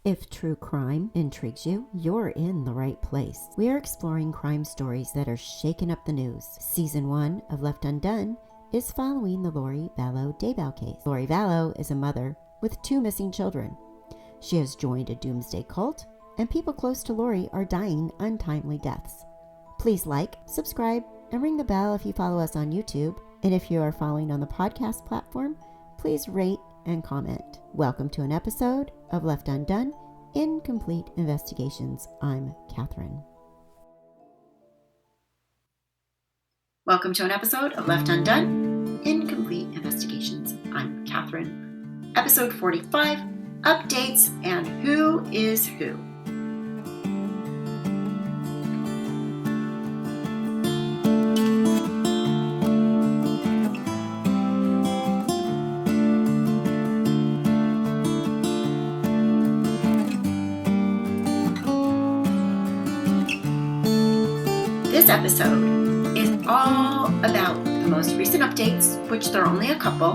If true crime intrigues you, you're in the right place. We are exploring crime stories that are shaking up the news. Season 1 of Left Undone is following the Lori Vallow Daybell case. Lori Vallow is a mother with 2 missing children. She has joined a doomsday cult, and people close to Lori are dying untimely deaths. Please like, subscribe, and ring the bell if you follow us on YouTube. And if you are following on the podcast platform, please rate and comment. Welcome to an episode of Left Undone, Incomplete Investigations. I'm Catherine. Welcome to an episode of Left Undone, Incomplete Investigations. I'm Catherine. Episode 45, Updates and Who is Who. This episode is all about the most recent updates, which there are only a couple,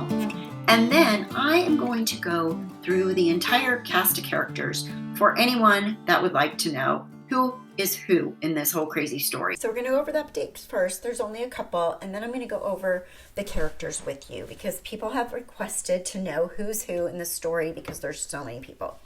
and then I am going to go through the entire cast of characters for anyone that would like to know who is who in this whole crazy story. So we're going to go over the updates first. There's only a couple, and then I'm going to go over the characters with you because people have requested to know who's who in the story because there's so many people.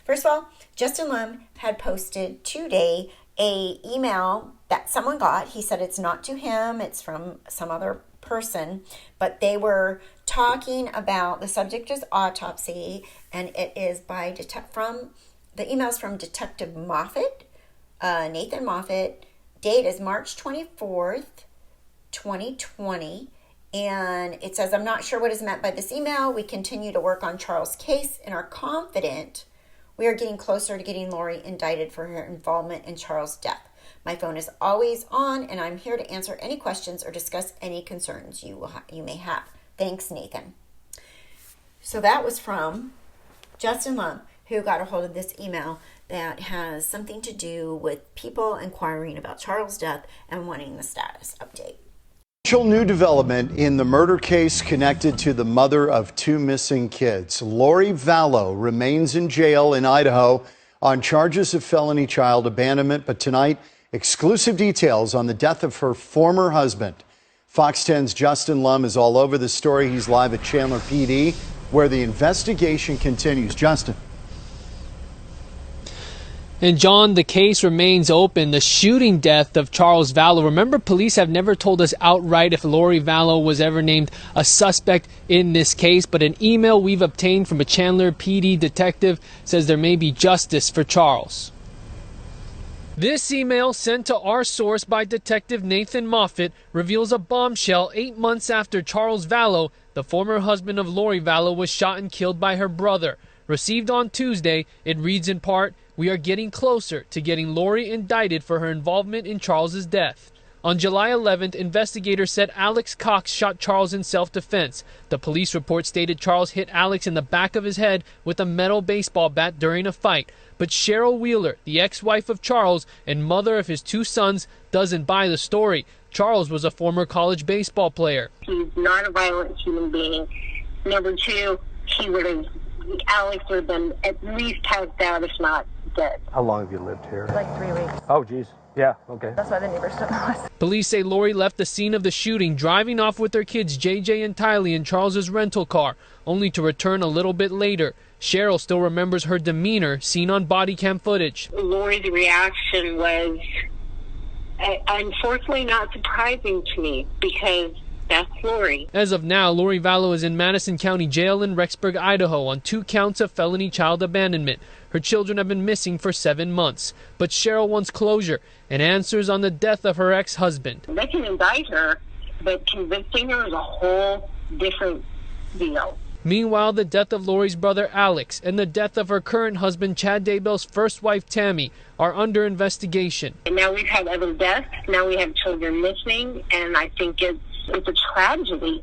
First of all, Justin Lum had posted today a email that someone got. He said it's not to him, it's from some other person, but they were talking about, the subject is autopsy, and it is by the email's from Detective Moffat, Nathan Moffat. Date is March 24th, 2020, and it says, I'm not sure what is meant by this email. We continue to work on Charles' case and are confident we are getting closer to getting Lori indicted for her involvement in Charles' death. My phone is always on, and I'm here to answer any questions or discuss any concerns you may have. Thanks, Nathan. So that was from Justin Lum, who got a hold of this email that has something to do with people inquiring about Charles' death and wanting the status update. New development in the murder case connected to the mother of 2 missing kids. Lori Vallow remains in jail in Idaho on charges of felony child abandonment, but tonight, exclusive details on the death of her former husband. Fox 10's Justin Lum is all over the story. He's live at Chandler PD, where the investigation continues. Justin. And John, the case remains open. The shooting death of Charles Vallow. Remember, police have never told us outright if Lori Vallow was ever named a suspect in this case, but an email we've obtained from a Chandler PD detective says there may be justice for Charles. This email, sent to our source by Detective Nathan Moffat, reveals a bombshell 8 months after Charles Vallow, the former husband of Lori Vallow, was shot and killed by her brother. Received on Tuesday, it reads in part, "We are getting closer to getting Lori indicted for her involvement in Charles's death." On July 11th, investigators said Alex Cox shot Charles in self-defense. The police report stated Charles hit Alex in the back of his head with a metal baseball bat during a fight. But Cheryl Wheeler, the ex-wife of Charles and mother of his 2 sons, doesn't buy the story. Charles was a former college baseball player. He's not a violent human being. Number 2, Alex would have been at least passed out, if not dead. How long have you lived here? Like 3 weeks. Oh, geez. Yeah, okay. That's why the neighbors don't know us. Police say Lori left the scene of the shooting, driving off with their kids JJ and Tylee in Charles's rental car, only to return a little bit later. Cheryl still remembers her demeanor seen on body cam footage. Lori's reaction was unfortunately not surprising to me because that's Lori. As of now, Lori Vallow is in Madison County Jail in Rexburg, Idaho, on 2 counts of felony child abandonment. Her children have been missing for 7 months. But Cheryl wants closure and answers on the death of her ex-husband. They can indict her, but convicting her is a whole different deal. Meanwhile, the death of Lori's brother Alex and the death of her current husband Chad Daybell's first wife Tammy are under investigation. And now we've had other deaths. Now we have children missing, and I think it's a tragedy.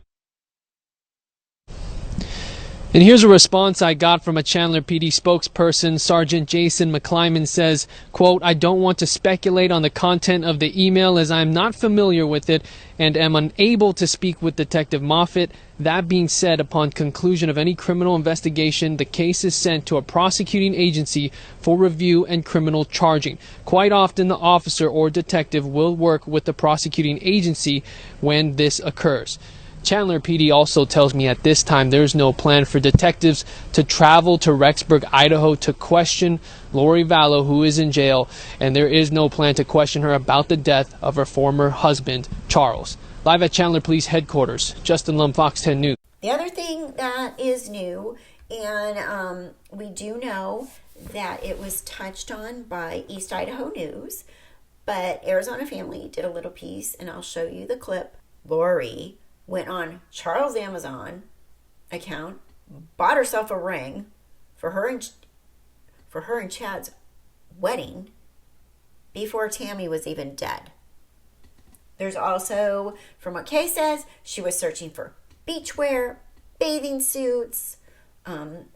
And here's a response I got from a Chandler PD spokesperson. Sergeant Jason McClyman says, quote, "I don't want to speculate on the content of the email as I'm not familiar with it and am unable to speak with Detective Moffitt. That being said, upon conclusion of any criminal investigation, the case is sent to a prosecuting agency for review and criminal charging. Quite often, the officer or detective will work with the prosecuting agency when this occurs." Chandler PD also tells me at this time there's no plan for detectives to travel to Rexburg, Idaho to question Lori Vallow, who is in jail, and there is no plan to question her about the death of her former husband, Charles. Live at Chandler Police Headquarters, Justin Lum, Fox 10 News. The other thing that is new, and we do know that it was touched on by East Idaho News, but Arizona Family did a little piece, and I'll show you the clip. Lori went on Charles' Amazon account, bought herself a ring for her and Chad's wedding before Tammy was even dead. There's also, from what Kay says, she was searching for beachwear, bathing suits,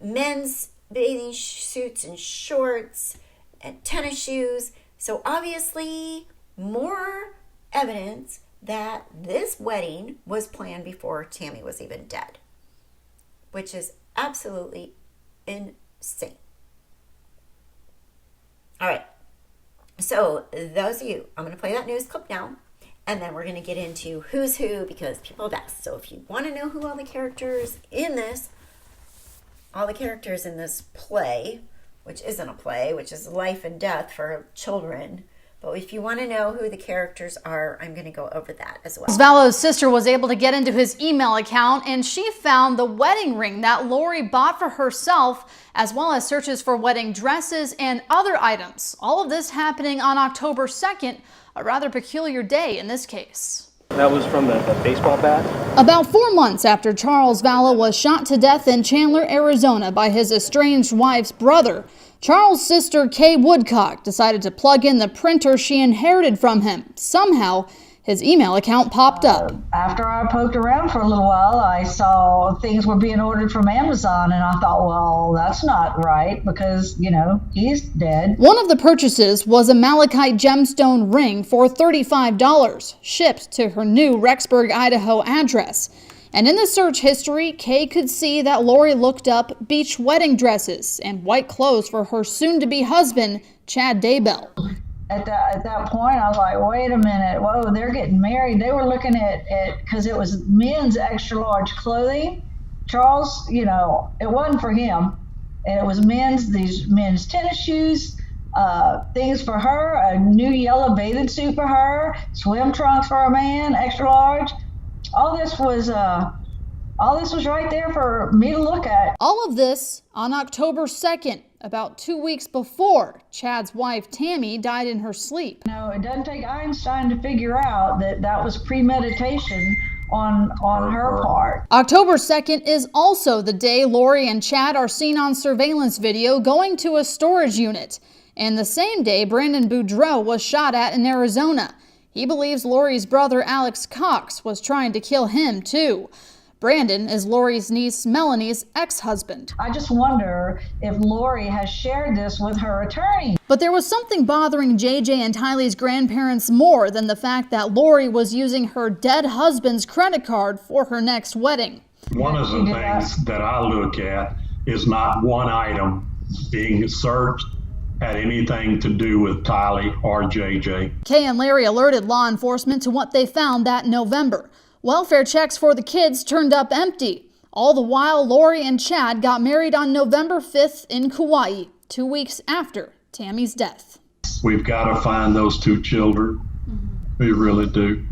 men's bathing suits and shorts, and tennis shoes. So obviously, more evidence that this wedding was planned before Tammy was even dead, which is absolutely insane. All right, so those of you, I'm going to play that news clip now, and then we're going to get into who's who, because people have asked. So if you want to know who all the characters in this play, which isn't a play, which is life and death for children, but if you want to know who the characters are, I'm going to go over that as well. Vallow's sister was able to get into his email account, and she found the wedding ring that Lori bought for herself, as well as searches for wedding dresses and other items. All of this happening on October 2nd, a rather peculiar day in this case. That was from the baseball bat? About 4 months after Charles Vallow was shot to death in Chandler, Arizona by his estranged wife's brother, Charles' sister Kay Woodcock decided to plug in the printer she inherited from him. Somehow, his email account popped up. After I poked around for a little while, I saw things were being ordered from Amazon, and I thought, well, that's not right because, he's dead. One of the purchases was a malachite gemstone ring for $35, shipped to her new Rexburg, Idaho address. And in the search history, Kay could see that Lori looked up beach wedding dresses and white clothes for her soon-to-be husband, Chad Daybell. At that point, I was like, wait a minute, whoa, they're getting married. They were looking at because it was men's extra large clothing. Charles, it wasn't for him. And it was these men's tennis shoes, things for her, a new yellow bathing suit for her, swim trunks for a man, extra large. All this was right there for me to look at. All of this on October 2nd, about 2 weeks before Chad's wife Tammy died in her sleep. It doesn't take Einstein to figure out that was premeditation on her part. October 2nd is also the day Lori and Chad are seen on surveillance video going to a storage unit. And the same day Brandon Boudreaux was shot at in Arizona. He believes Lori's brother Alex Cox was trying to kill him too. Brandon is Lori's niece Melanie's ex-husband. I just wonder if Lori has shared this with her attorney. But there was something bothering JJ and Tylee's grandparents more than the fact that Lori was using her dead husband's credit card for her next wedding. One of the things that I look at is not one item being searched had anything to do with Tylee or JJ. Kay and Larry alerted law enforcement to what they found that November. Welfare checks for the kids turned up empty. All the while, Lori and Chad got married on November 5th in Kauai, 2 weeks after Tammy's death. We've got to find those two children. We really do.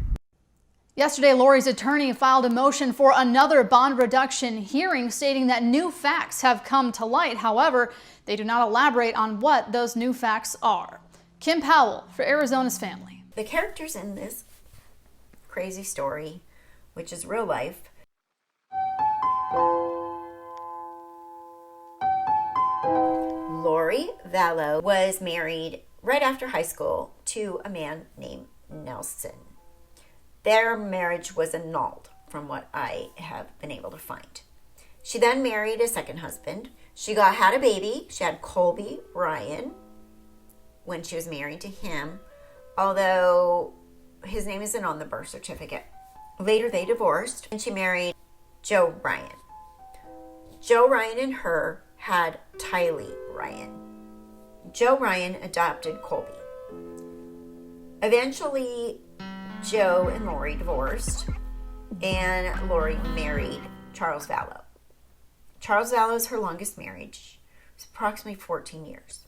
Yesterday, Lori's attorney filed a motion for another bond reduction hearing, stating that new facts have come to light. However, they do not elaborate on what those new facts are. Kim Powell for Arizona's Family. The characters in this crazy story, which is real life, Lori Vallow was married right after high school to a man named Nelson. Their marriage was annulled from what I have been able to find. She then married a second husband. She had a baby. She had Colby Ryan when she was married to him, although his name isn't on the birth certificate. Later, they divorced, and she married Joe Ryan. Joe Ryan and her had Tylee Ryan. Joe Ryan adopted Colby. Eventually, Joe and Lori divorced, and Lori married Charles Vallow. Charles Vallow is her longest marriage. It was approximately 14 years.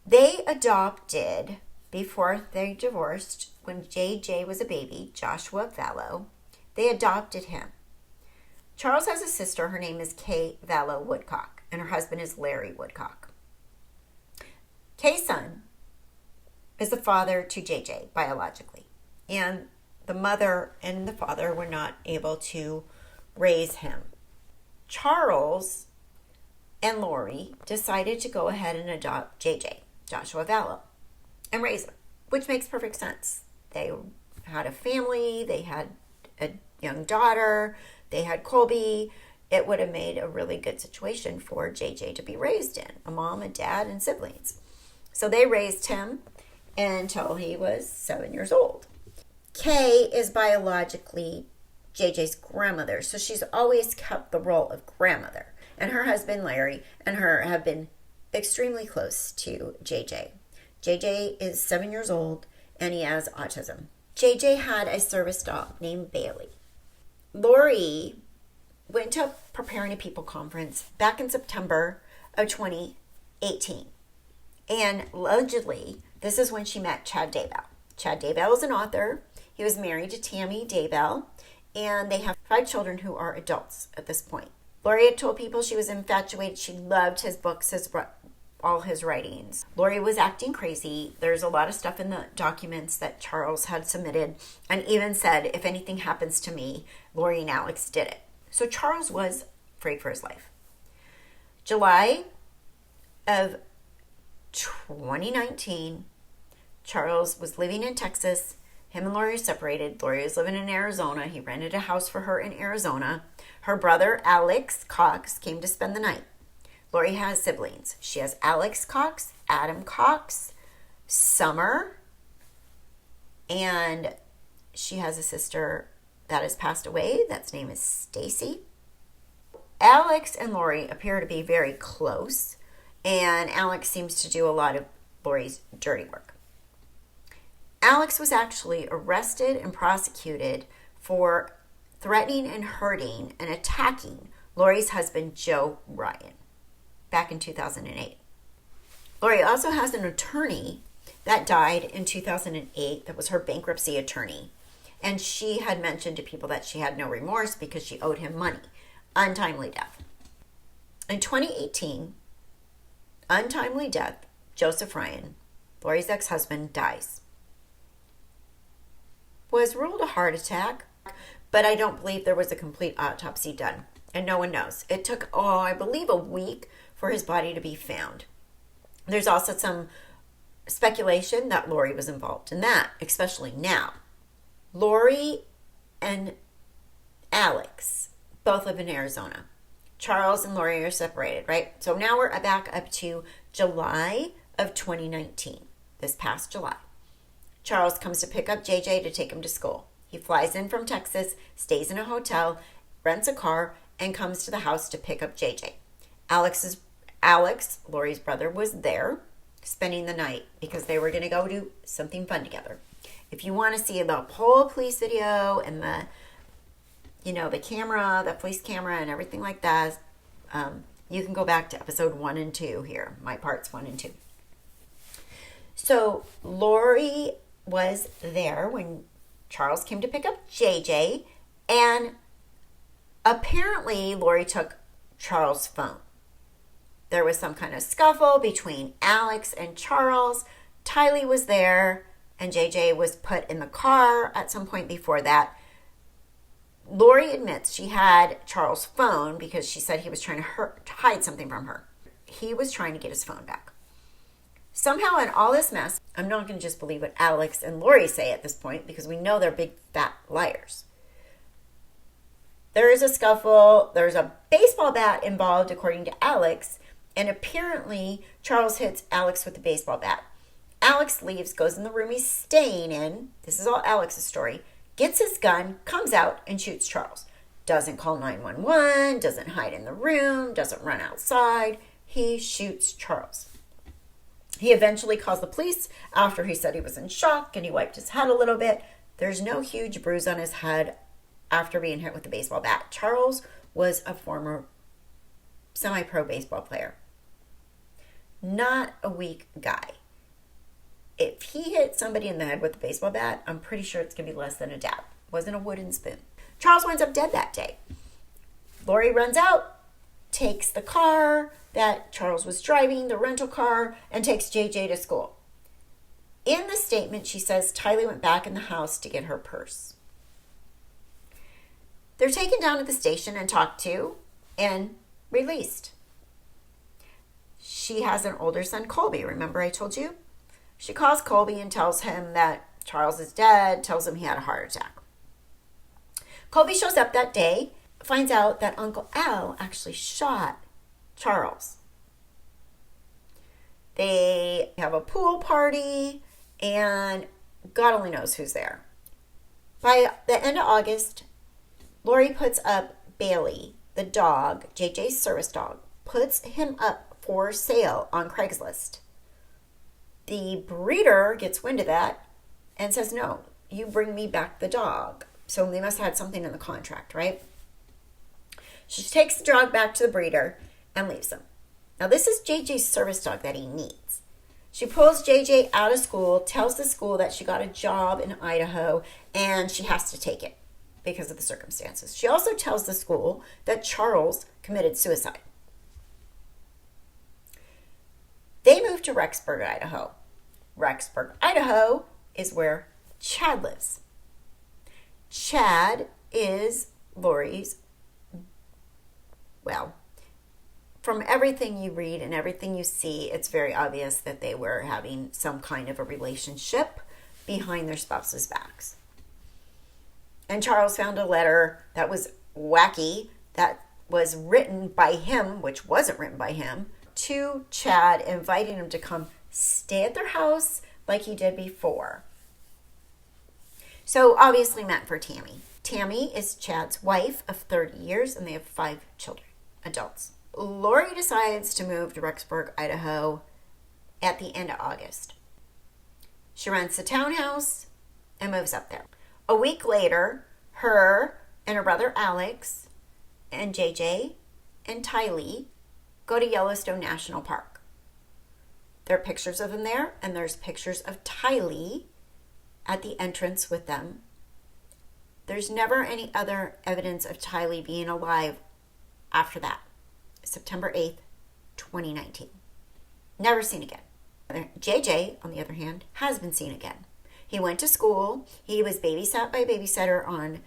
They adopted, before they divorced, when JJ was a baby, Joshua Vallow, they adopted him. Charles has a sister. Her name is Kay Vallow Woodcock, and her husband is Larry Woodcock. Kay's son is the father to JJ biologically, and the mother and the father were not able to raise him. Charles and Lori decided to go ahead and adopt JJ, Joshua Vallow, and raise him, which makes perfect sense. They had a family, they had a young daughter, they had Colby. It would have made a really good situation for JJ to be raised in, a mom, a dad, and siblings. So they raised him until he was 7 years old. Kay is biologically JJ's grandmother, so she's always kept the role of grandmother. And her husband, Larry, and her have been extremely close to JJ. JJ is 7 years old, and he has autism. JJ had a service dog named Bailey. Lori went to Preparing a People conference back in September of 2018. And allegedly, this is when she met Chad Daybell. Chad Daybell is an author. He was married to Tammy Daybell, and they have 5 children who are adults at this point. Lori had told people she was infatuated. She loved his books, all his writings. Lori was acting crazy. There's a lot of stuff in the documents that Charles had submitted, and even said, if anything happens to me, Lori and Alex did it. So Charles was afraid for his life. July of 2019, Charles was living in Texas. Him and Lori are separated. Lori was living in Arizona. He rented a house for her in Arizona. Her brother, Alex Cox, came to spend the night. Lori has siblings. She has Alex Cox, Adam Cox, Summer, and she has a sister that has passed away. That's name is Stacy. Alex and Lori appear to be very close, and Alex seems to do a lot of Lori's dirty work. Alex was actually arrested and prosecuted for threatening and hurting and attacking Lori's husband, Joe Ryan, back in 2008. Lori also has an attorney that died in 2008 that was her bankruptcy attorney. And she had mentioned to people that she had no remorse because she owed him money. Untimely death. In 2018, untimely death, Joseph Ryan, Lori's ex-husband, dies. Was ruled a heart attack, but I don't believe there was a complete autopsy done. And no one knows. It took, I believe, a week for his body to be found. There's also some speculation that Lori was involved in that, especially now. Lori and Alex both live in Arizona. Charles and Lori are separated, right? So now we're back up to July of 2019, this past July. Charles comes to pick up JJ to take him to school. He flies in from Texas, stays in a hotel, rents a car, and comes to the house to pick up JJ. Alex, Lori's brother, was there spending the night because they were going to go do something fun together. If you want to see the whole police video and the camera, the police camera and everything like that, you can go back to episode 1 and 2 here, my parts 1 and 2. So Lori was there when Charles came to pick up JJ, and apparently Lori took Charles' phone. There was some kind of scuffle between Alex and Charles. Tylee was there, and JJ was put in the car at some point before that. Lori admits she had Charles' phone because she said he was trying to hide something from her. He was trying to get his phone back. Somehow in all this mess, I'm not going to just believe what Alex and Lori say at this point because we know they're big fat liars. There is a scuffle. There's a baseball bat involved, according to Alex. And apparently, Charles hits Alex with the baseball bat. Alex leaves, goes in the room he's staying in. This is all Alex's story. Gets his gun, comes out, and shoots Charles. Doesn't call 911, doesn't hide in the room, doesn't run outside. He shoots Charles. He eventually calls the police after he said he was in shock and he wiped his head a little bit. There's no huge bruise on his head after being hit with the baseball bat. Charles was a former semi-pro baseball player. Not a weak guy. If he hit somebody in the head with a baseball bat, I'm pretty sure it's going to be less than a dab. Wasn't a wooden spoon. Charles winds up dead that day. Lori runs out, takes the car that Charles was driving, the rental car, and takes JJ to school. In the statement, she says Tylee went back in the house to get her purse. They're taken down to the station and talked to and released. She has an older son, Colby. Remember I told you? She calls Colby and tells him that Charles is dead, tells him he had a heart attack. Colby shows up that day, finds out that Uncle Al actually shot Charles. They have a pool party, and God only knows who's there. By the end of August, Lori puts up Bailey, the dog, JJ's service dog, puts him up for sale on Craigslist. The breeder gets wind of that and says, no, you bring me back the dog. So they must have had something in the contract, right? She takes the dog back to the breeder and leaves him. Now, this is JJ's service dog that he needs. She pulls JJ out of school, tells the school that she got a job in Idaho, and she has to take it because of the circumstances. She also tells the school that Charles committed suicide. They moved to Rexburg, Idaho. Rexburg, Idaho is where Chad lives. Chad is Lori's, well, from everything you read and everything you see, it's very obvious that they were having some kind of a relationship behind their spouses' backs. And Charles found a letter that was wacky, that was written by him, which wasn't written by him, to Chad, inviting him to come stay at their house like he did before. So obviously meant for Tammy. Tammy is Chad's wife of 30 years, and they have 5 children, adults. Lori decides to move to Rexburg, Idaho at the end of August. She rents a townhouse and moves up there. A week later, her and her brother Alex and JJ and Tylee go to Yellowstone National Park. There are pictures of them there, and there's pictures of Tylee at the entrance with them. There's never any other evidence of Tylee being alive after that. September 8th, 2019. Never seen again. JJ, on the other hand, has been seen again. He went to school. He was babysat by a babysitter on,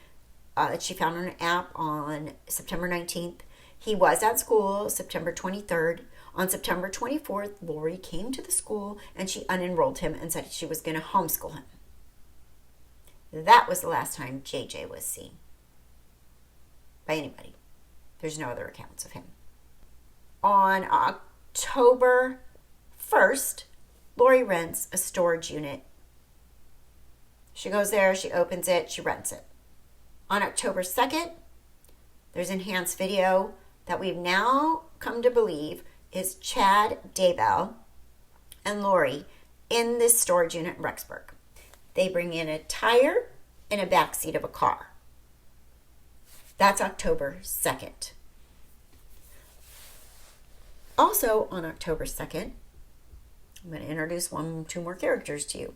she found on an app on September 19th. He was at school September 23rd. On September 24th, Lori came to the school and she unenrolled him and said she was going to homeschool him. That was the last time JJ was seen by anybody. There's no other accounts of him. On October 1st, Lori rents a storage unit. She goes there, she opens it, she rents it. On October 2nd, there's enhanced video that we've now come to believe is Chad, Daybell, and Lori in this storage unit in Rexburg. They bring in a tire and a backseat of a car. That's October 2nd. Also on October 2nd, I'm going to introduce 2 more characters to you.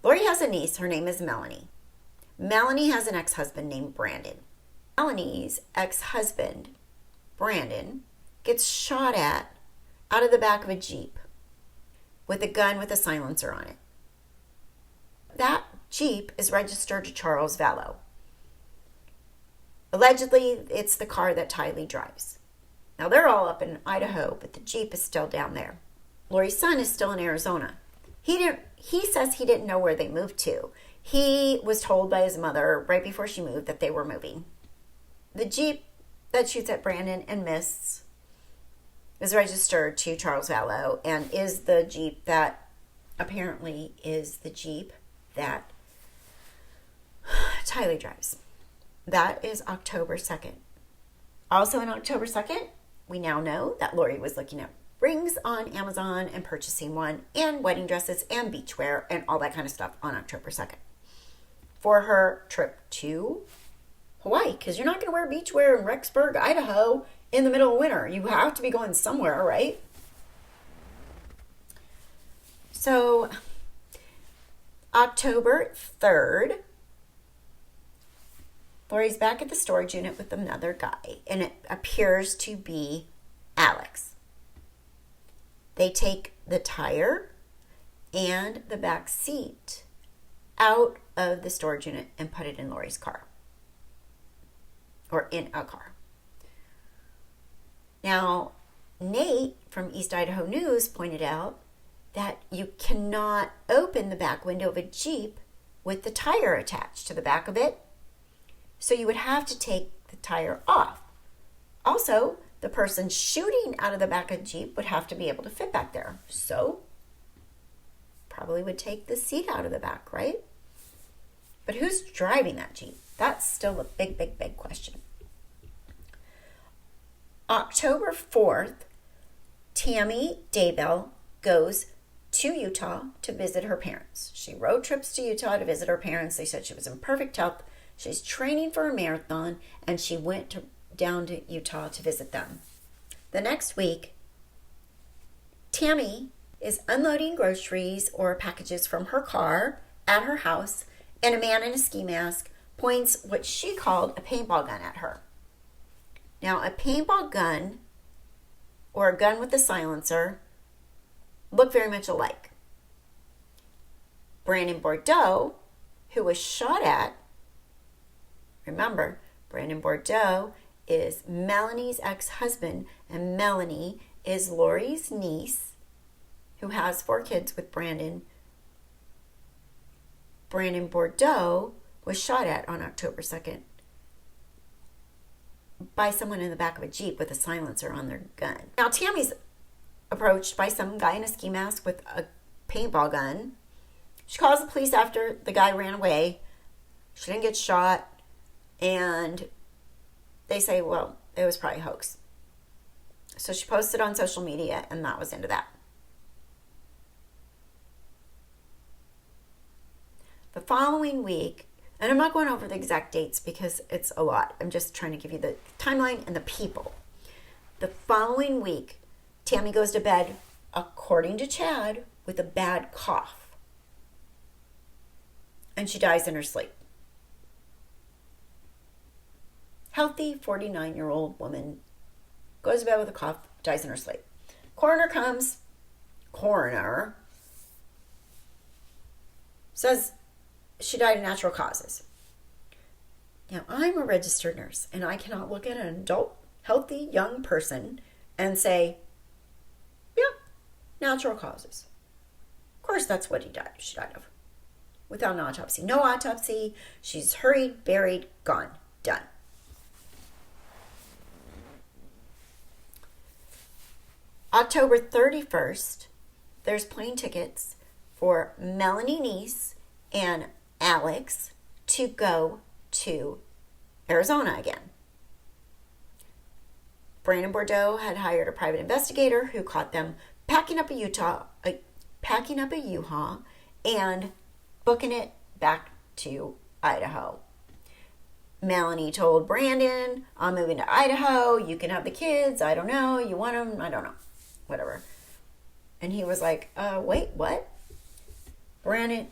Lori has a niece. Her name is Melanie. Melanie has an ex-husband named Brandon. Melanie's ex-husband, Brandon, gets shot at out of the back of a Jeep with a gun with a silencer on it. That Jeep is registered to Charles Vallow. Allegedly, it's the car that Tylee drives. Now, they're all up in Idaho, but the Jeep is still down there. Lori's son is still in Arizona. He says he didn't know where they moved to. He was told by his mother right before she moved that they were moving. the Jeep that shoots at Brandon and Miss is registered to Charles Vallow and is the Jeep that apparently is the Jeep that Tyler drives. That is October 2nd. Also on October 2nd, we now know that Lori was looking at rings on Amazon and purchasing one, and wedding dresses and beachwear and all that kind of stuff on October 2nd for her trip to Hawaii, because you're not going to wear beachwear in Rexburg, Idaho in the middle of winter. You have to be going somewhere, right? So October 3rd, Lori's back at the storage unit with another guy, and it appears to be Alex. They take the tire and the back seat out of the storage unit and put it in Lori's car, or in a car. Now, Nate from East Idaho News pointed out that you cannot open the back window of a Jeep with the tire attached to the back of it. So you would have to take the tire off. Also, the person shooting out of the back of the Jeep would have to be able to fit back there. So, probably would take the seat out of the back, right? But who's driving that Jeep? That's still a big, big, big question. October 4th, Tammy Daybell goes to Utah to visit her parents. She road trips to Utah to visit her parents. They said she was in perfect health. She's training for a marathon, and she went down to Utah to visit them. The next week, Tammy is unloading groceries or packages from her car at her house, and a man in a ski mask points what she called a paintball gun at her. Now, a paintball gun or a gun with a silencer look very much alike. Brandon Bordeaux, who was shot at, remember, Brandon Bordeaux is Melanie's ex-husband, and Melanie is Lori's niece, who has 4 kids with Brandon. Brandon Bordeaux was shot at on October 2nd by someone in the back of a Jeep with a silencer on their gun. Now, Tammy's approached by some guy in a ski mask with a paintball gun. She calls the police after the guy ran away. She didn't get shot. And they say, well, it was probably a hoax. So she posted on social media, and that was into that. The following week, and I'm not going over the exact dates because it's a lot. I'm just trying to give you the timeline and the people. The following week, Tammy goes to bed, according to Chad, with a bad cough. And she dies in her sleep. Healthy 49-year-old woman goes to bed with a cough, dies in her sleep. Coroner comes. Coroner says she died of natural causes. Now, I'm a registered nurse, and I cannot look at an adult, healthy, young person and say, yeah, natural causes. Of course, that's what she died of. Without an autopsy. No autopsy. She's hurried, buried, gone, done. October 31st, there's plane tickets for Melanie Niece and Alex to go to Arizona again. Brandon Bordeaux had hired a private investigator who caught them packing up a U-Haul and booking it back to Idaho. Melanie told Brandon, I'm moving to Idaho. You can have the kids. I don't know. You want them? I don't know. Whatever. And he was like, wait, what? Brandon's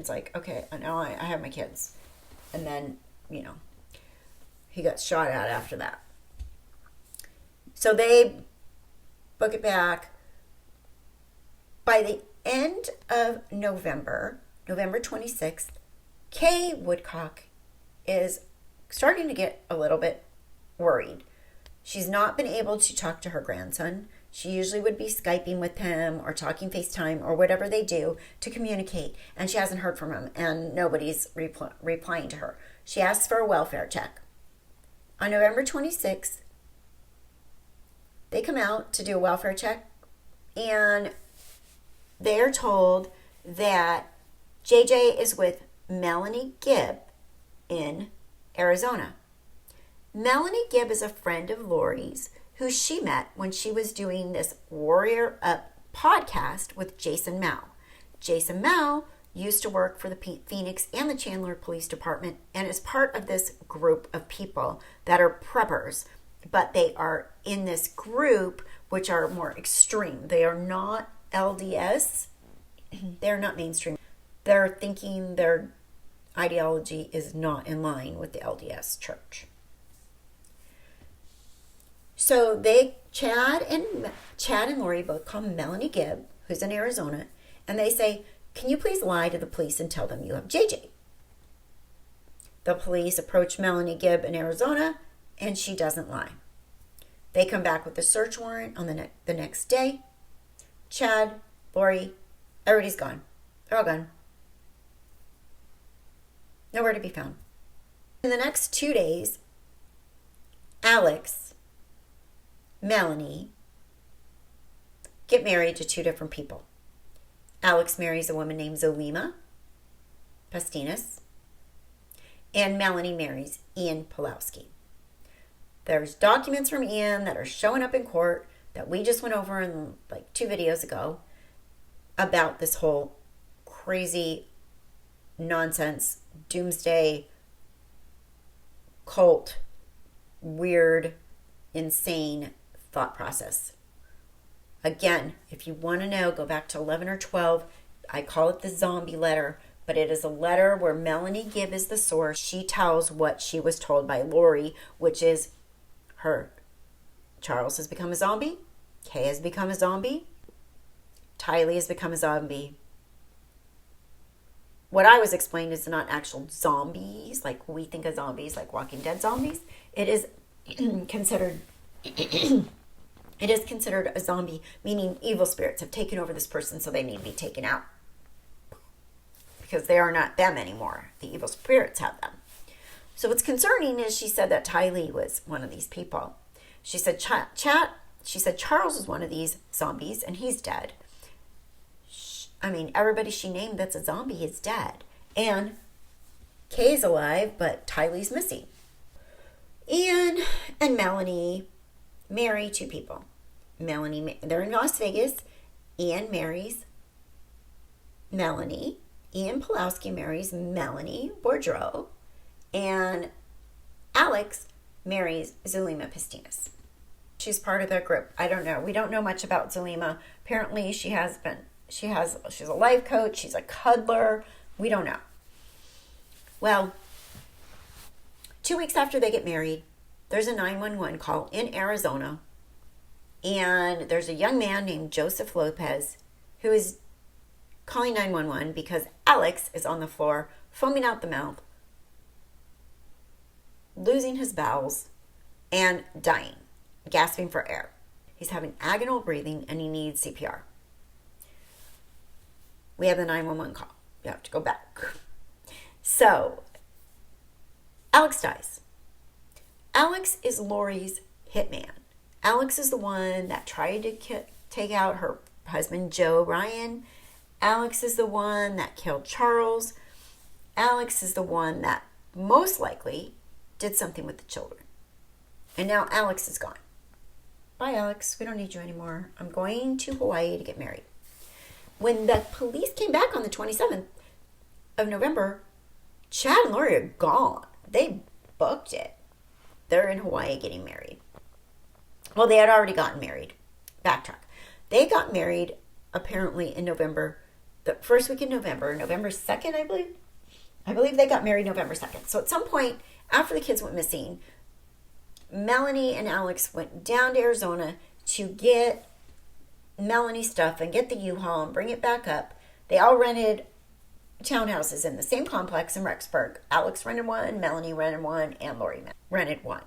like, okay, now I have my kids. And then, he got shot at after that. So they book it back. By the end of November 26th, Kay Woodcock is starting to get a little bit worried. She's not been able to talk to her grandson. She usually would be Skyping with him or talking FaceTime or whatever they do to communicate, and she hasn't heard from him, and nobody's replying to her. She asks for a welfare check. On November 26th, they come out to do a welfare check, and they are told that JJ is with Melanie Gibb in Arizona. Melanie Gibb is a friend of Lori's who she met when she was doing this Warrior Up podcast with Jason Mao. Jason Mao used to work for the Phoenix and the Chandler Police Department and is part of this group of people that are preppers, but they are in this group which are more extreme. They are not LDS. They're not mainstream. They're thinking their ideology is not in line with the LDS church. So Chad and Lori both call Melanie Gibb, who's in Arizona, and they say, "Can you please lie to the police and tell them you have JJ?" The police approach Melanie Gibb in Arizona, and she doesn't lie. They come back with a search warrant on the next day. Chad, Lori, everybody's gone. They're all gone. Nowhere to be found. In the next 2 days, Alex, Melanie get married to two different people. Alex marries a woman named Zulema Pastinas, and Melanie marries Ian Pulowski. There's documents from Ian that are showing up in court that we just went over in like 2 videos ago about this whole crazy nonsense, doomsday, cult, weird, insane thought process. Again, if you want to know, go back to 11 or 12. I call it the zombie letter, but it is a letter where Melanie Gibb is the source. She tells what she was told by Lori, which is Charles has become a zombie, Kay has become a zombie, Tylee has become a zombie. What I was explained is not actual zombies, like we think of zombies, like Walking Dead zombies. It is considered a zombie, meaning evil spirits have taken over this person, so they need to be taken out. Because they are not them anymore. The evil spirits have them. So what's concerning is she said that Tylee was one of these people. She said Charles was one of these zombies, and he's dead. Everybody she named that's a zombie is dead. And Kay's alive, but Tylee's missing. Ian and Melanie marry two people. They're in Las Vegas. Ian marries Melanie. Ian Pulowski marries Melanie Boudreau. And Alex marries Zulema Pastinas. She's part of their group. I don't know. We don't know much about Zulema. Apparently she's a life coach. She's a cuddler. We don't know. Well, 2 weeks after they get married, there's a 911 call in Arizona. And there's a young man named Joseph Lopez who is calling 911 because Alex is on the floor, foaming out the mouth, losing his bowels, and dying, gasping for air. He's having agonal breathing and he needs CPR. We have the 911 call. You have to go back. So, Alex dies. Alex is Lori's hitman. Alex is the one that tried to take out her husband, Joe Ryan. Alex is the one that killed Charles. Alex is the one that most likely did something with the children. And now Alex is gone. Bye, Alex. We don't need you anymore. I'm going to Hawaii to get married. When the police came back on the 27th of November, Chad and Lori are gone. They booked it. They're in Hawaii getting married. Well, they had already gotten married. Backtrack. They got married apparently in November, the first week in November 2nd, I believe. I believe they got married November 2nd. So at some point after the kids went missing, Melanie and Alex went down to Arizona to get Melanie's stuff and get the U-Haul and bring it back up. They all rented townhouses in the same complex in Rexburg. Alex rented one, Melanie rented one, and Lori rented one.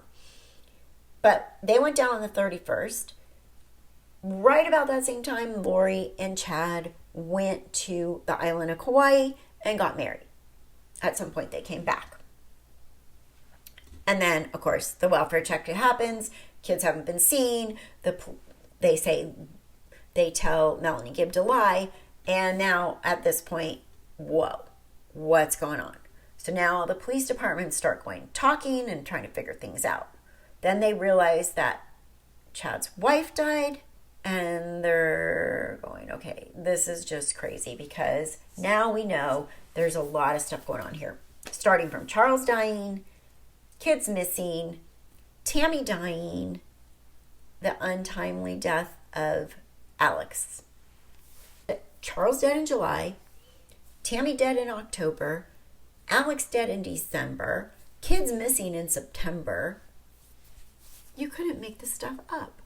But they went down on the 31st. Right about that same time, Lori and Chad went to the island of Kauai and got married. At some point, they came back. And then, of course, the welfare check happens. Kids haven't been seen. They tell Melanie Gibb to lie. And now at this point, whoa, what's going on? So now the police department start talking and trying to figure things out. Then they realize that Chad's wife died, and they're going, okay, this is just crazy, because now we know there's a lot of stuff going on here. Starting from Charles dying, kids missing, Tammy dying, the untimely death of Alex. Charles dead in July, Tammy dead in October, Alex dead in December, kids missing in September. You couldn't make this stuff up.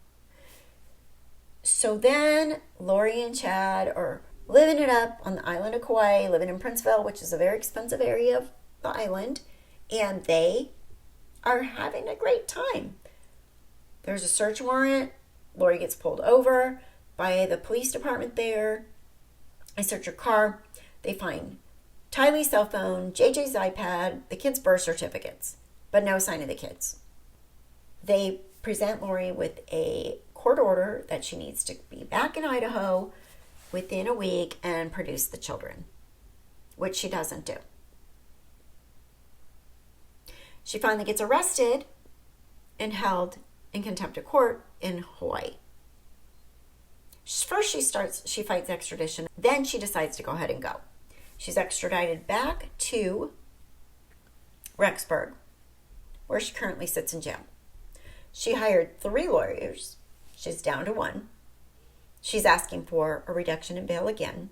So then Lori and Chad are living it up on the island of Kauai, living in Princeville, which is a very expensive area of the island, and they are having a great time. There's a search warrant. Lori gets pulled over by the police department there. They search her car. They find Tylee's cell phone, JJ's iPad, the kids' birth certificates, but no sign of the kids. They present Lori with a court order that she needs to be back in Idaho within a week and produce the children, which she doesn't do. She finally gets arrested and held in contempt of court in Hawaii. First she fights extradition, then she decides to go ahead and go. She's extradited back to Rexburg, where she currently sits in jail. She hired 3 lawyers. She's down to 1. She's asking for a reduction in bail again.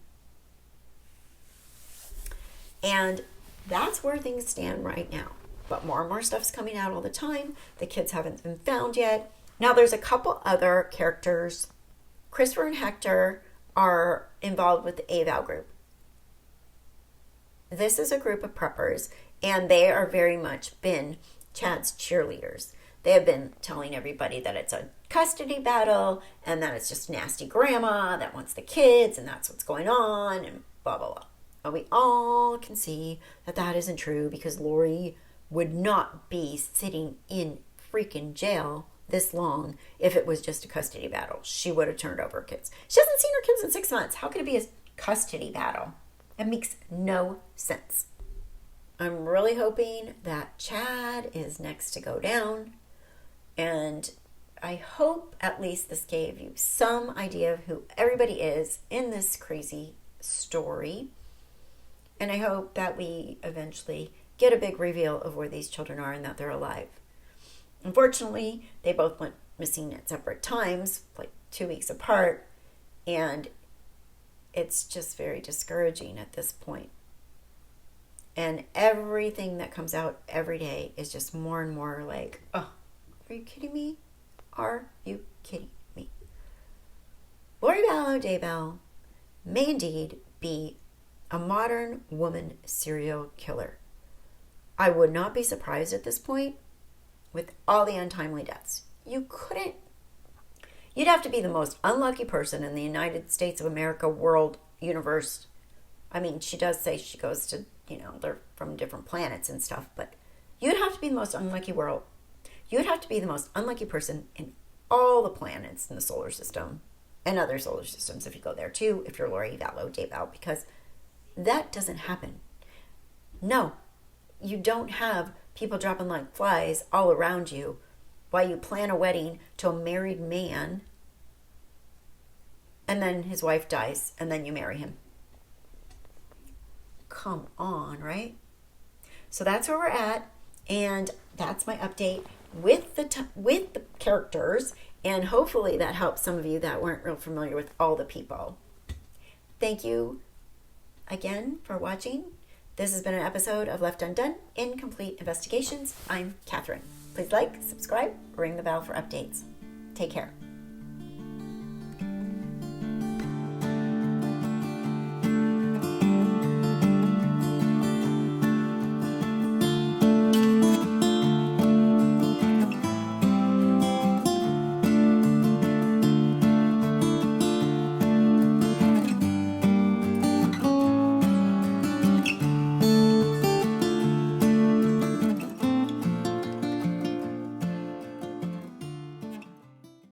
And that's where things stand right now. But more and more stuff's coming out all the time. The kids haven't been found yet. Now there's a couple other characters. Christopher and Hector are involved with the AVAL group. This is a group of preppers, and they are very much been Chad's cheerleaders. They have been telling everybody that it's a custody battle and that it's just nasty grandma that wants the kids and that's what's going on and blah, blah, blah. And we all can see that that isn't true, because Lori would not be sitting in freaking jail this long if it was just a custody battle. She would have turned over her kids. She hasn't seen her kids in 6 months. How could it be a custody battle? It makes no sense. I'm really hoping that Chad is next to go down. And I hope at least this gave you some idea of who everybody is in this crazy story. And I hope that we eventually get a big reveal of where these children are and that they're alive. Unfortunately, they both went missing at separate times, like 2 weeks apart. And it's just very discouraging at this point. And everything that comes out every day is just more and more like, oh, are you kidding me? Are you kidding me? Lori Vallow Daybell may indeed be a modern woman serial killer. I would not be surprised at this point with all the untimely deaths. You'd have to be the most unlucky person in the United States of America, world, universe. I mean, she does say she goes to, they're from different planets and stuff, but you'd have to be the most unlucky world. You'd have to be the most unlucky person in all the planets in the solar system and other solar systems if you go there too, if you're Lori Vallow Daybell, because that doesn't happen. No, you don't have people dropping like flies all around you while you plan a wedding to a married man and then his wife dies and then you marry him. Come on, right? So that's where we're at, and that's my update with the characters, and hopefully that helps some of you that weren't real familiar with all the people. Thank you again for watching. This has been an episode of Left Undone, Incomplete Investigations. I'm Catherine. Please like, subscribe, ring the bell for updates. Take care.